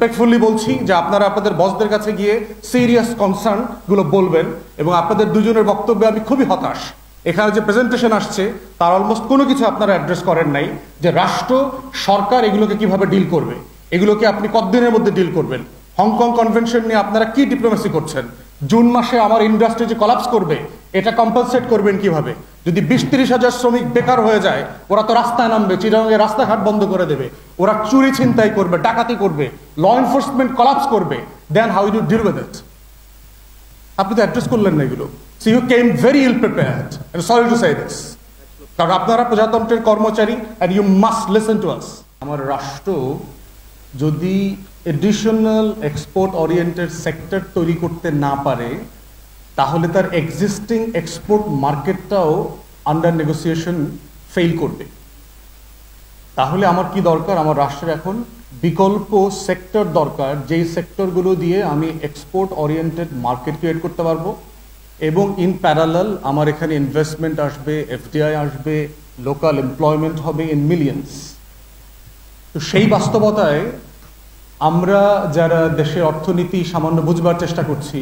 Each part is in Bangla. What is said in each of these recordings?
রেসপেক্টফুলি বলছি যে আপনারা আপনাদের বসদের কাছে গিয়ে সিরিয়াস কনসার্ন গুলো বলবেন, এবং আপনাদের দুজনের বক্তব্যে আমি খুবই হতাশ। এখানে যে প্রেজেন্টেশন আসছে তার অলমোস্ট কোনো কিছু আপনারা অ্যাড্রেস করেন নাই, যে রাষ্ট্র সরকার এগুলোকে কিভাবে ডিল করবে, এগুলোকে আপনি কতদিনের মধ্যে ডিল করবেন। হংকং কনভেনশন নিয়ে আপনারা কি ডিপ্লোমেসি করছেন? জুন মাসে আমার ইন্ডাস্ট্রি যে কলাপস করবে এটা কম্পেনসেট করবেন কিভাবে? যদি 20-30 হাজার শ্রমিক বেকার হয়ে যায়, ওরা তো রাস্তায় নামবে, চিটাগাংয়ে রাস্তাঘাট বন্ধ করে দেবে, ওরা চুরি ছিনতাই করবে, ডাকাতি করবে, ল এনফোর্সমেন্ট কলাপস করবে, then how you deal with it? আপনি তো অ্যাড্রেস করলেন না এগুলো। So you came very ill prepared, I am sorry to say this. কারণ আপনারা প্রজাতন্ত্রের কর্মচারী, and you must listen to us. আমার রাষ্ট্র যদি এডিশনাল এক্সপোর্ট ওরিয়েন্টেড সেক্টর তৈরি করতে না পারে, তাহলে তার এক্সিস্টিং এক্সপোর্ট মার্কেটটাও আন্ডার নেগোসিয়েশন ফেল করবে। তাহলে আমার কি দরকার? আমার রাষ্ট্রের এখন বিকল্প সেক্টর দরকার, যেই সেক্টরগুলো দিয়ে আমি এক্সপোর্ট ওরিয়েন্টেড মার্কেট ক্রিয়েট করতে পারবো, এবং ইন প্যারালাল আমার এখানে ইনভেস্টমেন্ট আসবে, এফডিআই আসবে, লোকাল এমপ্লয়মেন্ট হবে ইন মিলিয়ন্স। তো সেই বাস্তবতায় আমরা যারা দেশের অর্থনীতি সামান্য বুঝবার চেষ্টা করছি,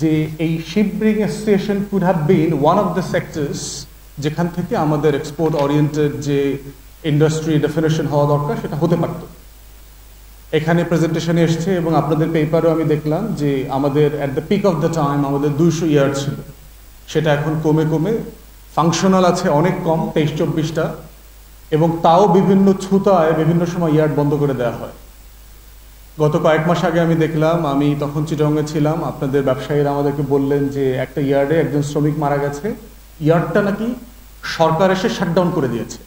যে এই ship bring association could have been one of the sectors যেখান থেকে আমাদের এক্সপোর্ট ওরিয়েন্টেড যে ইন্ডাস্ট্রি ডেফিনেশন হওয়া দরকার সেটা হতে পারত। এখানে প্রেজেন্টেশনে এসছে এবং আপনাদের পেপারেও আমি দেখলাম যে আমাদের at the peak of the time আমাদের 200 ইয়ার্ড ছিল, সেটা এখন কমে কমে ফাংশনাল আছে অনেক কম, 23-24টা, এবং তাও বিভিন্ন ছুতায় বিভিন্ন সময় ইয়ার্ড বন্ধ করে দেওয়া হয়। গত কয়েক মাস আগে আমি দেখলাম, আমি তখন চিটাগংয়ে ছিলাম, আপনাদের ব্যবসায়ীরা আমাদেরকে বললেন যে একটা ইয়ার্ডে একজন শ্রমিক মারা গেছে, ইয়ার্ডটা নাকি সরকার এসে শাটডাউন করে দিয়েছে।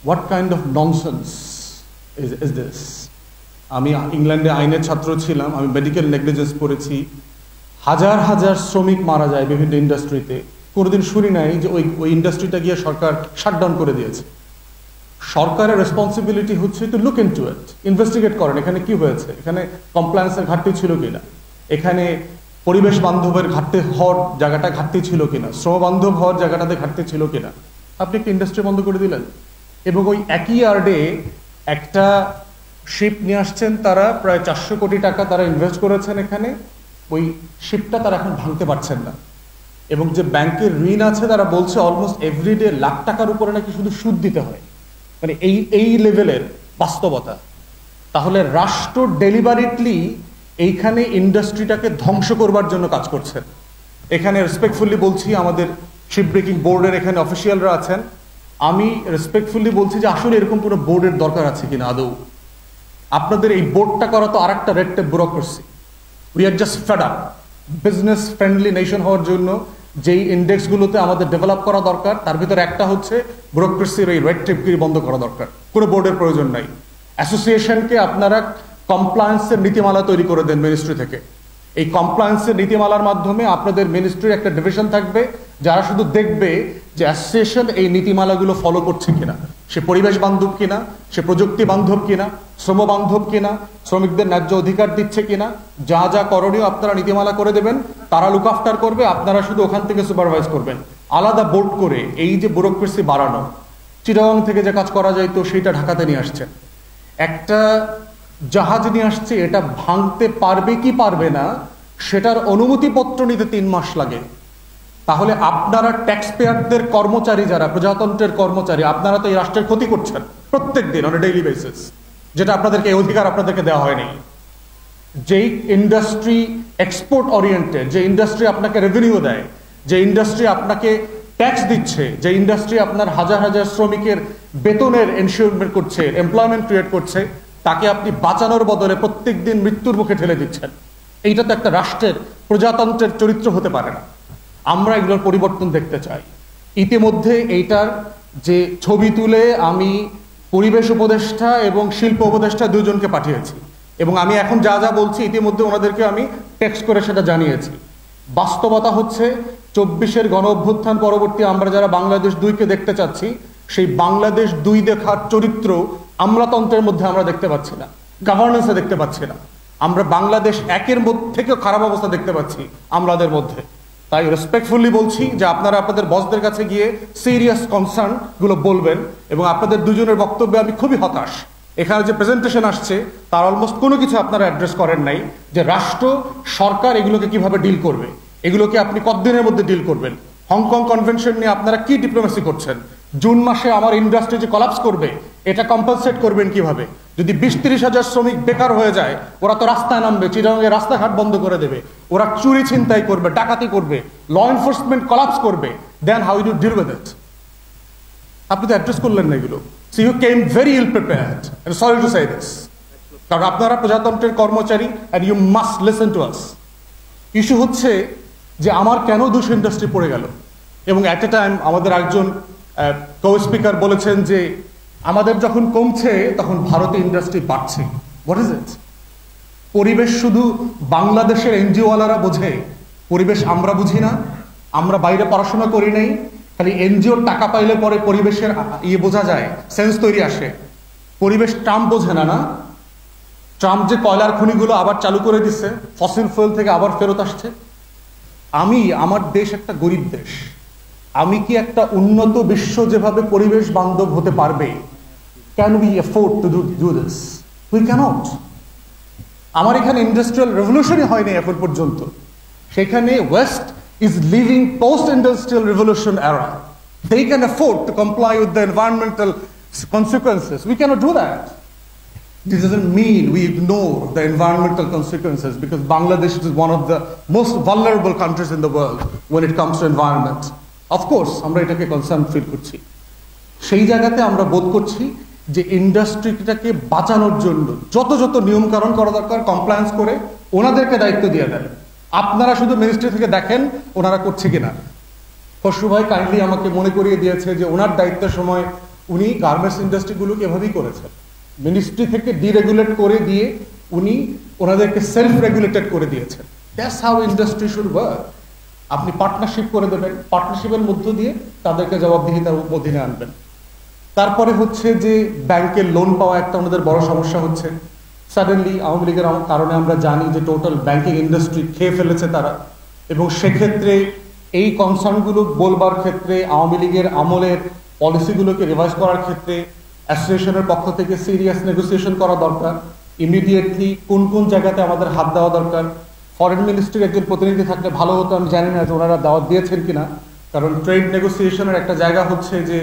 What kind of nonsense is this? আমি ইংল্যান্ডে আইনের ছাত্র ছিলাম, আমি মেডিকেল নেগলিজেন্স পড়েছি, হাজার হাজার শ্রমিক মারা যায় বিভিন্ন ইন্ডাস্ট্রিতে, কোনোদিন শুনি নাই যে ওই ইন্ডাস্ট্রিটা গিয়ে সরকার শাটডাউন করে দিয়েছে। সরকারের রেসপন্সিবিলিটি হচ্ছে to look into it, investigate করেন এখানে কি হয়েছে, এখানে কমপ্লায়েন্সের ঘাটতি ছিল কিনা, এখানে পরিবেশ বান্ধবের ঘাটতি হওয়ার জায়গাটা ঘাটতি ছিল কিনা, শ্রম বান্ধব হওয়ার জায়গাটাতে ঘাটতি ছিল কিনা। আপনি একটা ইন্ডাস্ট্রি বন্ধ করে দিলেন, এবং ওই একই ইয়ার্ডে একটা শিপ নিয়ে আসছেন, তারা প্রায় 400 কোটি টাকা তারা ইনভেস্ট করেছেন এখানে, ওই শিপটা তারা এখন ভাঙতে পারছেন না, এবং যে ব্যাংকের ঋণ আছে তারা বলছে অলমোস্ট এভরিডে লাখ টাকার উপরে নাকি শুধু সুদ দিতে হয়। মানে এই লেভেলের বাস্তবতা। তাহলে রাষ্ট্র ডেলিভারিটলি এইখানে ইন্ডাস্ট্রিটাকে ধ্বংস করবার জন্য কাজ করছেন। এখানে রেসপেক্টফুলি বলছি, আমাদের শিপ ব্রেকিং বোর্ডের এখানে অফিসিয়ালরা আছেন, আমি রেসপেক্টফুলি বলছি যে আসলে এরকম কোনো বোর্ডের দরকার আছে কিনা আদৌ। আপনাদের এই বোর্ডটা করা তো আরেকটা red tape bureaucracy. We are just fed up. Business friendly nation হওয়ার জন্য যেই ইন্ডেক্সগুলোতে আমাদের ডেভেলপ করা দরকার, তার ভিতরে একটা হচ্ছে ব্যুরোক্রেসির এই রেড টেপগিরি বন্ধ করা দরকার। কোনো বোর্ডের প্রয়োজন নাই। অ্যাসোসিয়েশনকে আপনারা কমপ্লায়েন্সের নীতিমালা তৈরি করে দেন মিনিস্ট্রি থেকে। এই কমপ্লায়েন্সের নীতিমালার মাধ্যমে আপনাদের মিনিস্ট্রির একটা ডিভিশন থাকবে, যারা শুধু দেখবে যে অ্যাসোসিয়েশন এই নীতিমালাগুলো ফলো করছে কিনা, সে পরিবেশ বান্ধব কিনা, সে প্রযুক্তি বান্ধব কিনা, শ্রম বান্ধব কিনা, শ্রমিকদের ন্যায্য অধিকার দিচ্ছে কিনা, যা যা করণীয় আপনারা নীতিমালা করে দেবেন, তারা লুক আফটার করবে, আপনারা শুধু ওখান থেকে সুপারভাইজ করবেন। আলাদা বোর্ড করে এই যে ব্যুরোক্রেসি বাড়ানো, চিটাগং থেকে যে কাজ করা যায় তো সেইটা ঢাকাতে নিয়ে আসছেন। একটা জাহাজ নিয়ে আসছে, এটা ভাঙতে পারবে কি পারবে না সেটার অনুমতিপত্র নিতে 3 মাস লাগে। তাহলে আপনারা ট্যাক্স পেয়ারদের কর্মচারী, যারা প্রজাতন্ত্রের কর্মচারী, আপনারা তো এই রাষ্ট্রের ক্ষতি করছেন প্রত্যেক দিন অন এ ডেইলি বেসিস, যেটা আপনাদেরকে এই অধিকার আপনাদেরকে দেওয়া হয়নি। যেই ইন্ডাস্ট্রি এক্সপোর্ট ওরিয়েন্টেড, যে ইন্ডাস্ট্রি আপনাকে রেভিনিউ দেয়, যে ইন্ডাস্ট্রি আপনাকে ট্যাক্স দিচ্ছে, যে ইন্ডাস্ট্রি আপনার হাজার হাজার শ্রমিকের বেতনের এনশিওরমেন্ট করছে, এমপ্লয়মেন্ট ক্রিয়েট করছে, তাকে আপনি বাঁচানোর বদলে প্রত্যেক দিন মৃত্যুর মুখে ঠেলে দিচ্ছেন। এইটা তো একটা রাষ্ট্রের প্রজাতন্ত্রের চরিত্র হতে পারে না। আমরা এগুলোর পরিবর্তন দেখতে চাই। ইতিমধ্যে এইটার যে ছবি তুলে আমি পরিবেশ উপদেষ্টা এবং শিল্প উপদেষ্টা দুজনকে পাঠিয়েছি, এবং আমি এখন যা যা বলছি ইতিমধ্যে ওনাদেরকে আমি টেক্সট করে সেটা জানিয়েছি। বাস্তবতা হচ্ছে 24-এর গণ অভ্যুত্থান পরবর্তী আমরা যারা বাংলাদেশ 2-কে দেখতে চাচ্ছি, সেই বাংলাদেশ 2 দেখার চরিত্র আমলাতন্ত্রের মধ্যে আমরা দেখতে পাচ্ছি না, গভর্নেন্সে দেখতে পাচ্ছি না। আমরা বাংলাদেশ 1-এর মধ্যে থেকেও খারাপ অবস্থা দেখতে পাচ্ছি আমলাদের মধ্যে। তাই রেসপেক্টফুলি বলছি যে আপনারা আপনাদের বসদের কাছে গিয়ে সিরিয়াস কনসার্ন গুলো বলবেন, এবং আপনাদের দুজনের বক্তব্যে আমি খুবই হতাশ। এখানে যে প্রেজেন্টেশন আসছে তার অলমোস্ট কোনো কিছু আপনারা অ্যাড্রেস করেন নাই, যে রাষ্ট্র সরকার এগুলোকে কিভাবে ডিল করবে, এগুলোকে আপনি কতদিনের মধ্যে ডিল করবেন। হংকং কনভেনশন নিয়ে আপনারা কি ডিপ্লোমেসি করছেন? জুন মাসে আমার ইন্ডাস্ট্রি যে কলাপস করবে এটা কম্পেনসেট করবেন কিভাবে? যদি 20-30 হাজার শ্রমিক বেকার হয়ে যায়, ওরা তো রাস্তায় নামবে, চিটাগাংয়ে রাস্তাঘাট বন্ধ করে দেবে, ওরা চুরি ছিনতাই করবে, ডাকাতি করবে, ল এনফোর্সমেন্ট কলাপস করবে, then how you deal with it? আপনি তো অ্যাড্রেস করলেন না এগুলো। So you came very ill prepared, sorry to say this, কারণ আপনারা প্রজাতন্ত্রের কর্মচারী and you must listen to us. Issue হচ্ছে যে আমার কেন 200 ইন্ডাস্ট্রি পড়ে গেল, এবং অ্যাট এ টাইম আমাদের একজন কো স্পিকার বলেছেন যে আমাদের যখন কমছে তখন ভারতে ইন্ডাস্ট্রি বাড়ছে। What is it? পরিবেশ শুধু বাংলাদেশের এনজিওওয়ালারা বোঝে, পরিবেশ আমরা বুঝি না? আমরা বাইরে পড়াশোনা করি নাই, খালি এনজিওর টাকা পাইলে পরে পরিবেশের বোঝা যায়, সেন্স তৈরি আসে। পরিবেশ ট্রাম্প বোঝে না, না? ট্রাম্প যে কয়লার খনিগুলো আবার চালু করে দিচ্ছে, ফসিল ফুয়েল থেকে আবার ফেরত আসছে। আমার দেশ একটা গরিব দেশ, আমি কি একটা উন্নত বিশ্ব যেভাবে পরিবেশ বান্ধব হতে পারবে, can we afford to do this? We cannot. আমার এখানে ইন্ডাস্ট্রিয়াল রেভলিউশনই হয়নি এখন পর্যন্ত, সেখানে west is living post-industrial revolution era. They can afford to comply with the environmental consequences. We cannot do that. This doesn't mean we ignore the environmental consequences, because Bangladesh is one of the most vulnerable countries in the world when it comes to environment. Of course, আমরা এটাকে কনসার্ন ফিল করছি। সেই জায়গাতে আমরা বোধ করছি যে ইন্ডাস্ট্রিটাকে বাঁচানোর জন্য যত যত নিয়মকানুন করা দরকার কমপ্লায়েন্স করে ওনাদেরকে দায়িত্ব দিয়ে দেন। আপনারা শুধু মিনিস্ট্রি থেকে দেখেন ওনারা করছে কিনা। খসরু ভাই কাইন্ডলি আমাকে মনে করিয়ে দিয়েছে যে ওনার দায়িত্বের সময় উনি গার্মেন্টস ইন্ডাস্ট্রিগুলোকে এভাবেই করেছেন, মিনিস্ট্রি থেকে ডিরেগুলেট করে দিয়ে উনি ওনাদেরকে সেলফ রেগুলেটেড করে দিয়েছেন। That's how industry should work. আপনি পার্টনারশিপ করে দেবেন, পার্টনারশিপের মধ্য দিয়ে তাদেরকে জবাবদিহিতার অধীনে আনবেন। তারপরে হচ্ছে যে ব্যাংকের লোন পাওয়া একটা ওনাদের বড় সমস্যা হচ্ছে। সাডেনলি আওয়ামী লীগের কারণে আমরা জানি যে টোটাল ব্যাংকিং ইন্ডাস্ট্রি খেয়ে ফেলেছে তারা, এবং সেক্ষেত্রে এই কনসার্নগুলো বলবার ক্ষেত্রে আওয়ামী লীগের আমলের পলিসিগুলোকে রিভাইজ করার ক্ষেত্রে অ্যাসোসিয়েশনের পক্ষ থেকে সিরিয়াস নেগোসিয়েশন করা দরকার। ইমিডিয়েটলি কোন কোন জায়গাতে আমাদের হাত দেওয়া দরকার। ফরেন মিনিস্ট্রির একজন প্রতিনিধি থাকলে ভালো হতো, আমি জানি না যে ওনারা দাওয়াত দিয়েছেন কিনা, কারণ ট্রেড নেগোসিয়েশনের একটা জায়গা হচ্ছে যে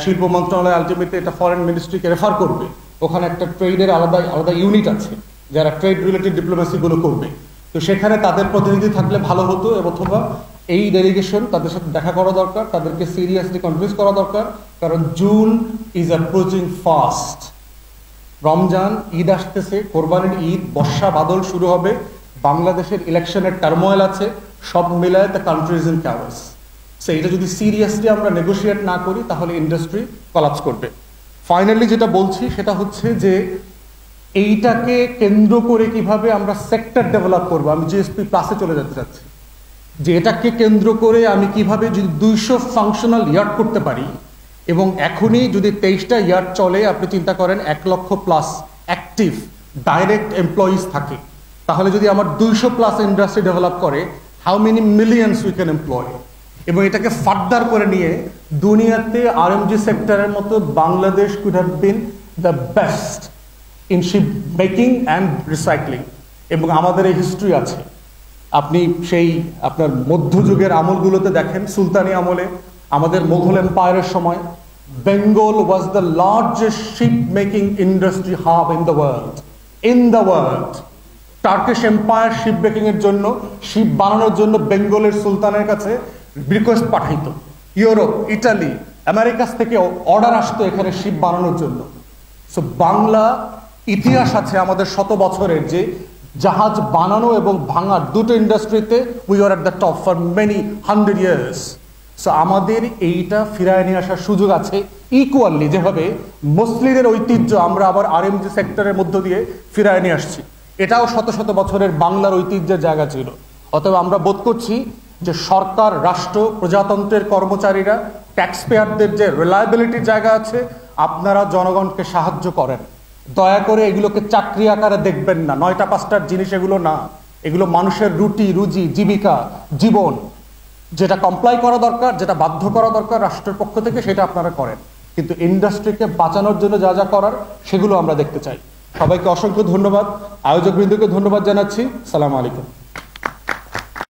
শিল্প মন্ত্রণালয় আলটিমেটলি এটা ফরেন মিনিস্ট্রিকে রেফার করবে, ওখানে একটা ট্রেডের আলাদা আলাদা ইউনিট আছে যারা ট্রেড রিলেটেড ডিপ্লোমেসিগুলো করবে। তো সেখানে তাদের প্রতিনিধি থাকলে ভালো হতো, অথবা এই ডেলিগেশন তাদের সাথে দেখা করা দরকার, তাদেরকে সিরিয়াসলি কনভিন্স করা দরকার, কারণ June is approaching fast. Ramzan, Eid আসতেছে, কোরবানির ঈদ, বর্ষা বাদল শুরু হবে, বাংলাদেশের ইলেকশনের টার্মোয়েল আছে, সব মিলায় the country is in chaos. So এটা যদি সিরিয়াসলি আমরা নেগোশিয়েট না করি তাহলে ইন্ডাস্ট্রি কলাপস করবে। ফাইনালি যেটা বলছি সেটা হচ্ছে যে এইটাকে কেন্দ্র করে কিভাবে আমরা সেক্টর ডেভেলপ করবো। আমি জিএসপি প্লাসে চলে যেতে চাচ্ছি, যে এটাকে কেন্দ্র করে আমি কিভাবে যদি 200 ফাংশনাল ইয়ার্ড করতে পারি, এবং এখনই যদি 23টা ইয়ার্ড চলে, আপনি চিন্তা করেন 1 লক্ষ প্লাস অ্যাক্টিভ ডাইরেক্ট এমপ্লয়িজ থাকে, তাহলে যদি আমার 200 প্লাস ইন্ডাস্ট্রি ডেভেলপ করে, how many millions we can employ. এবং এটাকে ফার্দার করে নিয়ে দুনিয়াতে আরএমজি সেক্টরের মতো Bangladesh could have been the best in ship making and recycling. এবং আমাদের এই হিস্ট্রি আছে, আপনি সেই আপনার মধ্যযুগের আমলগুলোতে দেখেন, সুলতানি আমলে আমাদের মোঘল এম্পায়ারের সময় Bengal was the largest ship making industry hub in the world. Turkish empire ship making এর জন্য, শিপ বানানোর জন্য বেঙ্গলের সুলতানের কাছে রিকোয়েস্ট পাঠাইতো। ইউরোপ, ইটালি, আমেরিকাস থেকে অর্ডার আসতো এখানে শিপ বানানোর জন্য। সো বাংলা ইতিহাস আছে আমাদের 100 বছরের, যে জাহাজ বানানো এবং ভাঙার দুটো ইন্ডাস্ট্রিতে we are at the top for many 100 years. So আমাদের এইটা ফিরায় নিয়ে আসার সুযোগ আছে ইকুয়ালি, যেভাবে মুসলিমের ঐতিহ্য আমরা আবার আরএমজি সেক্টরের মধ্য দিয়ে ফিরায় নিয়ে আসছি। এটাও শত শত বছরের বাংলার ঐতিহ্যের জায়গা ছিল। অতএব আমরা বোধ করছি যে সরকার, রাষ্ট্র, প্রজাতন্ত্রের কর্মচারীরা, ট্যাক্স পেয়ারদের যে রিলায়েবিলিটির জায়গা আছে, আপনারা জনগণকে সাহায্য করেন। দয়া করে এগুলোকে চাকরি আকারে দেখবেন না, 9টা 5টার জিনিস এগুলো না। এগুলো মানুষের রুটি রুজি, জীবিকা, জীবন। যেটা কমপ্লাই করা দরকার, যেটা বাধ্য করা দরকার রাষ্ট্রের পক্ষ থেকে, সেটা আপনারা করেন। কিন্তু ইন্ডাস্ট্রিকে বাঁচানোর জন্য যা যা করার সেগুলো আমরা দেখতে চাই। সবাইকে অসংখ্য ধন্যবাদ, আয়োজকবৃন্দকে ধন্যবাদ জানাচ্ছি। সালাম আলাইকুম।